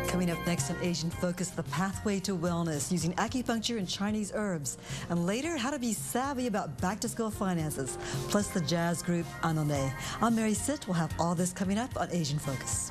Coming up next on Asian Focus, the pathway to wellness using acupuncture and Chinese herbs. And later, how to be savvy about back-to-school finances, plus the jazz group Annone. I'm Mary Sitt. We'll have all this coming up on Asian Focus.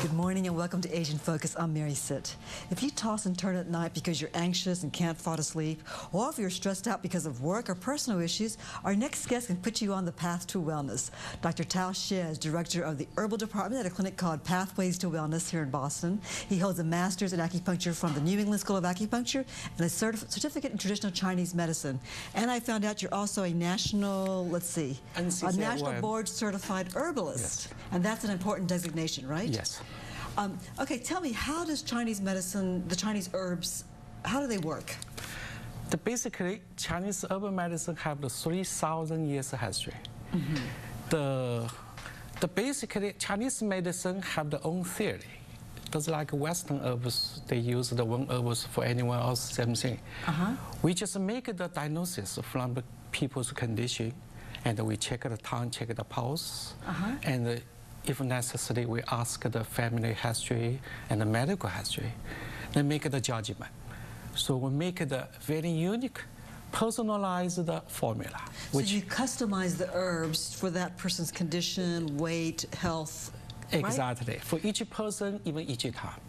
Good morning and welcome to Asian Focus. I'm Mary Sitt. If you toss and turn at night because you're anxious and can't fall to sleep, or if you're stressed out because of work or personal issues, our next guest can put you on the path to wellness. Dr. Tao Xie is director of the herbal department at a clinic called Pathways to Wellness here in Boston. He holds a master's in acupuncture from the New England School of Acupuncture and a certificate in traditional Chinese medicine. And I found out you're also a national, a national board certified herbalist. Yes. And that's an important designation, right? Yes. Okay, tell me, how does Chinese medicine, the Chinese herbs, how do they work? Basically, Chinese herbal medicine have the 3,000 years history. Mm-hmm. Basically, Chinese medicine have their own theory. Just like Western herbs, they use the one herbs for anyone else, same thing. We just make the diagnosis from the people's condition, and we check the tongue, check the pulse, and if necessary, we ask the family history and the medical history, then make the judgment. So we make the very unique, personalized formula. So you customize the herbs for that person's condition, weight, health, exactly. Right? For each person, even each time.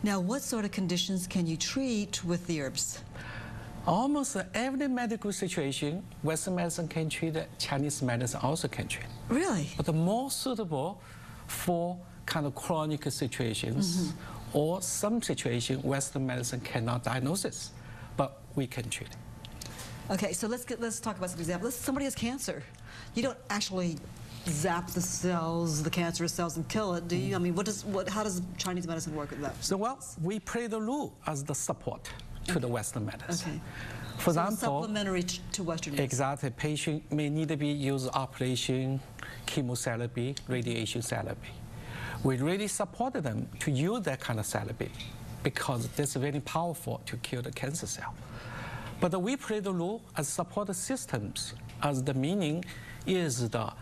Now, what sort of conditions can you treat with the herbs? Almost every medical situation, Western medicine can treat, Chinese medicine also can treat. Really? But the more suitable for kind of chronic situations, or some situation Western medicine cannot diagnose it, but we can treat it. Okay, so let's talk about some examples. Somebody has cancer. You don't actually zap the cells, the cancerous cells, and kill it, do you? I mean, how does Chinese medicine work with that? So, well, we play the role as the support to the Western medicine. Okay. For example, supplementary to Western medicine. Exactly. Patient may need to be used operation, chemotherapy, radiation therapy. We really support them to use that kind of therapy because it's very powerful to kill the cancer cell. But we play the role as support systems, as the meaning is that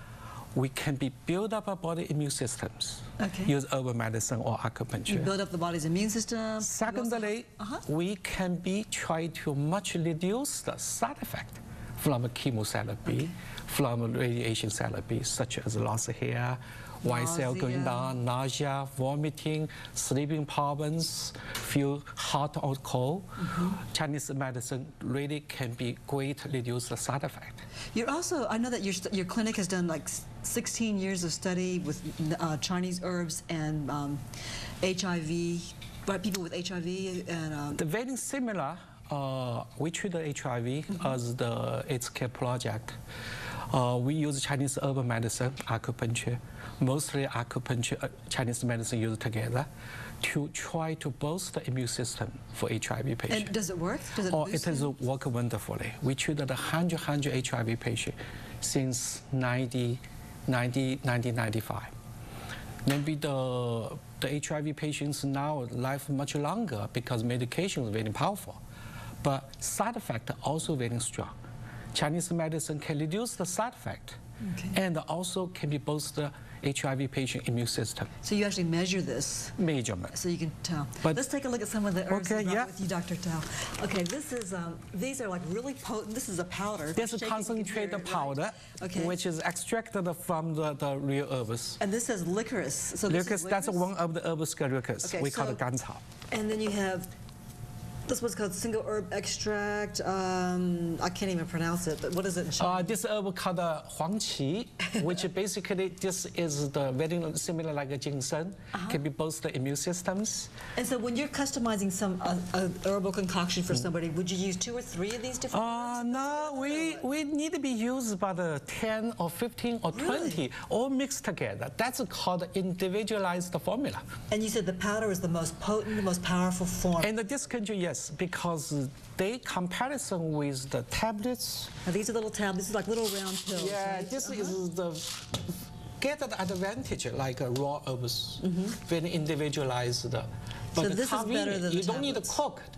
we can build up our body immune systems. Use herbal medicine or acupuncture. You build up the body's immune system. Secondly, we can try to much reduce the side effect from chemotherapy, from radiation therapy, such as loss of hair, white cell going down, nausea, vomiting, sleeping problems, feel hot or cold. Chinese medicine really can be great to reduce the side effect. You're also, I know that your clinic has done like 16 years of study with Chinese herbs and HIV, people with HIV and... The very similar, we treat the HIV as the AIDS care project. We use Chinese herbal medicine, acupuncture, mostly acupuncture, Chinese medicine used together to try to boost the immune system for HIV patients. And does it work? Does it it does work wonderfully. We treated 100 HIV patients since 1995. Maybe the HIV patients now live much longer because medication is very powerful, but side effects are also very strong. Chinese medicine can reduce the side effect and also can be boost the HIV patient immune system. So you actually measure this? Measurement. So you can tell. But let's take a look at some of the herbs with you, Dr. Tao. Okay, this is, these are like really potent. This is a powder. This is concentrated powder, which is extracted from the real herbs. And this says licorice. So licorice, that's one of the herbs, licorice. We call it ganzao. And then you have this one's called single herb extract. I can't even pronounce it, but what is it in Chinese? This herb called huangqi, which basically this is the very similar like a ginseng, can be boost the immune systems. And so when you're customizing some herbal concoction for somebody, would you use 2 or 3 of these different herbs? No, we need to be used about 10 or 15 or 20, all mixed together. That's called individualized formula. And you said the powder is the most potent, the most powerful form. And the discontinue, yes, because they comparison with the tablets. Now these are little tablets, this is like little round pills. Yeah, right? this is the get the advantage like raw herbs, very individualized But so this is better than the you don't need to cook it.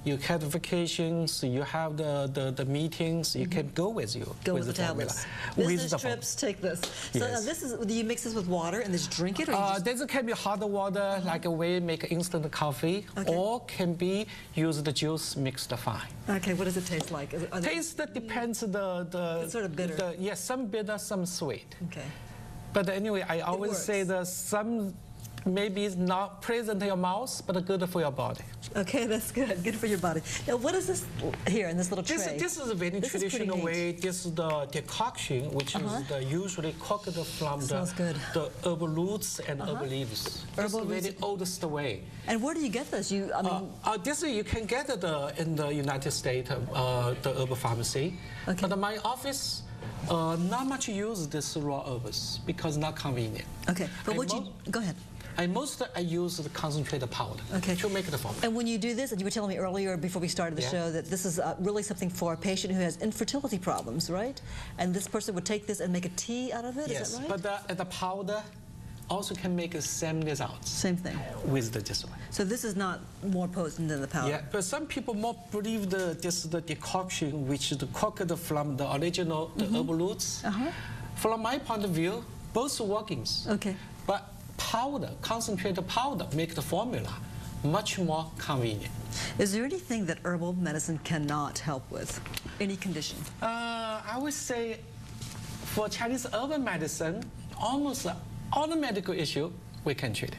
You have vacations, you have the meetings, you can go with you. Go with with the formula. tablets. With Business the trips, take this. So Yes. this is, do you mix this with water and just drink it? Or you just... This can be hot water, like a way make instant coffee, or can be use the juice mixed fine. Okay, what does it taste like? Taste depends the It's sort of bitter. Yes, some bitter, some sweet. Okay. But anyway, I always say that some maybe it's not pleasant in your mouth, but good for your body. Okay, that's good. Good for your body. Now, what is this here in this little tray? This is a very traditional way. This is the decoction, which is usually cooked from the herbal roots and herbal leaves. This is the very oldest way. And where do you get this? You, I mean, this you can get it in the United States, the herbal pharmacy. Okay. But my office. Not much use this raw herbs because not convenient. Okay, but what you go ahead. I use the concentrated powder to make the formula. And when you do this, and you were telling me earlier before we started the show that this is really something for a patient who has infertility problems, right? And this person would take this and make a tea out of it. Yes, is that right? but the powder also can make the same results. Same thing. With this one. So this is not more potent than the powder. Yeah, but some people more believe this the decoction, which is cooked from the original herbal roots. From my point of view, both workings. Okay. But powder, concentrated powder, make the formula much more convenient. Is there anything that herbal medicine cannot help with? Any condition? I would say for Chinese herbal medicine, almost all the medical issue we can treat it.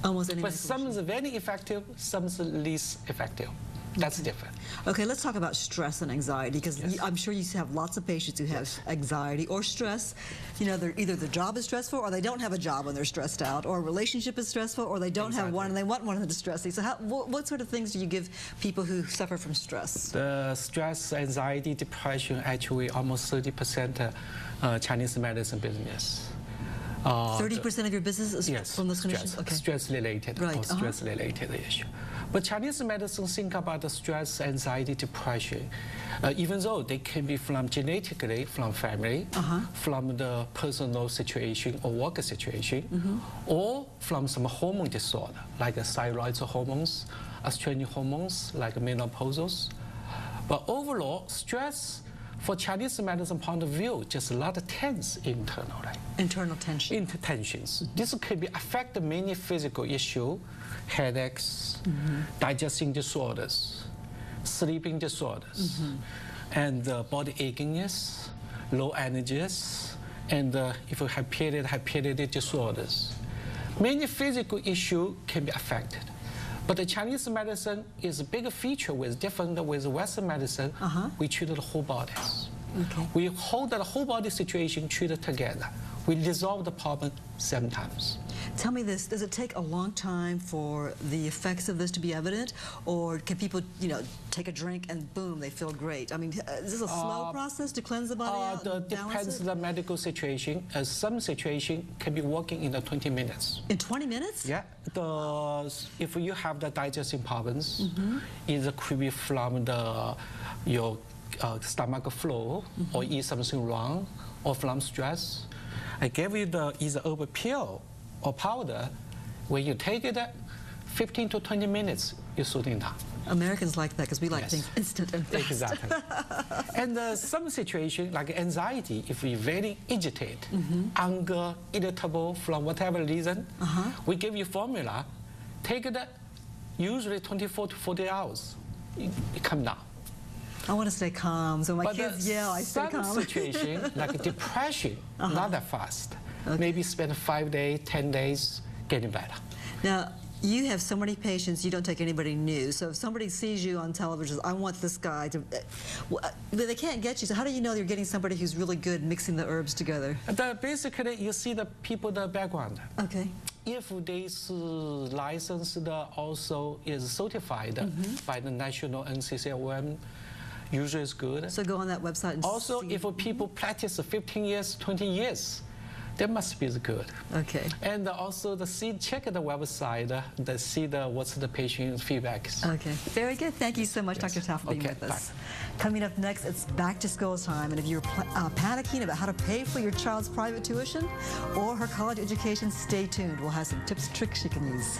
Almost any. But some is very effective, some is least effective. That's different. Okay, let's talk about stress and anxiety, because I'm sure you have lots of patients who have anxiety or stress. You know, either the job is stressful, or they don't have a job when they're stressed out, or a relationship is stressful, or they don't have one and they want one that's stressing. So what sort of things do you give people who suffer from stress? The stress, anxiety, depression, actually almost 30% Chinese medicine business. 30% of your business is from this condition? Stress-related or stress-related issue. But Chinese medicine think about the stress, anxiety, depression, even though they can be from genetically, from family, from the personal situation or work situation, or from some hormone disorder, like thyroid hormones, estrogen hormones, like menopausal. But overall, stress, for Chinese medicine point of view, just a lot of tense internally. Internal tension. Tensions. This can be affect many physical issues, headaches, digesting disorders, sleeping disorders, and body achiness, low energies, and if you have periodic disorders. Many physical issues can be affected. But the Chinese medicine is a big feature with different with Western medicine. We treat the whole bodies. We hold the whole body situation treated together. We resolve the problem sometimes. Tell me this, does it take a long time for the effects of this to be evident? Or can people, you know, take a drink and boom, they feel great? I mean, is this a slow process to cleanse the body out and depends on the medical situation. Some situation can be working in 20 minutes. In 20 minutes? Yeah. If you have the digestion problems, it could be from your stomach flow, or eat something wrong, or from stress. I gave you either herbal pill or powder. When you take it, 15 to 20 minutes, you're soothing down. Americans like that because we like things instant and fast. Exactly. And some situation like anxiety, if we very agitated, anger, irritable from whatever reason, we give you formula, take it usually 24 to 40 hours, it come down. I want to stay calm, so my kids yell, I stay calm. Some situation, like depression, not that fast. Maybe spend 5 days, 10 days, getting better. Now, you have so many patients, you don't take anybody new. So if somebody sees you on television, I want this guy to... they can't get you, so how do you know you're getting somebody who's really good mixing the herbs together? Basically, you see the people, the background. Okay. If this licensed also is certified by the national NCCOM, usually it's good. So go on that website and also, see. if people practice 15 years, 20 years, that must be good. Okay. And also check the website, see what's the patient feedback. Okay. Very good. Thank you so much, Dr. Tao, for being with us. Coming up next, it's back to school time, and if you're panicking about how to pay for your child's private tuition or her college education, stay tuned. We'll have some tips and tricks you can use.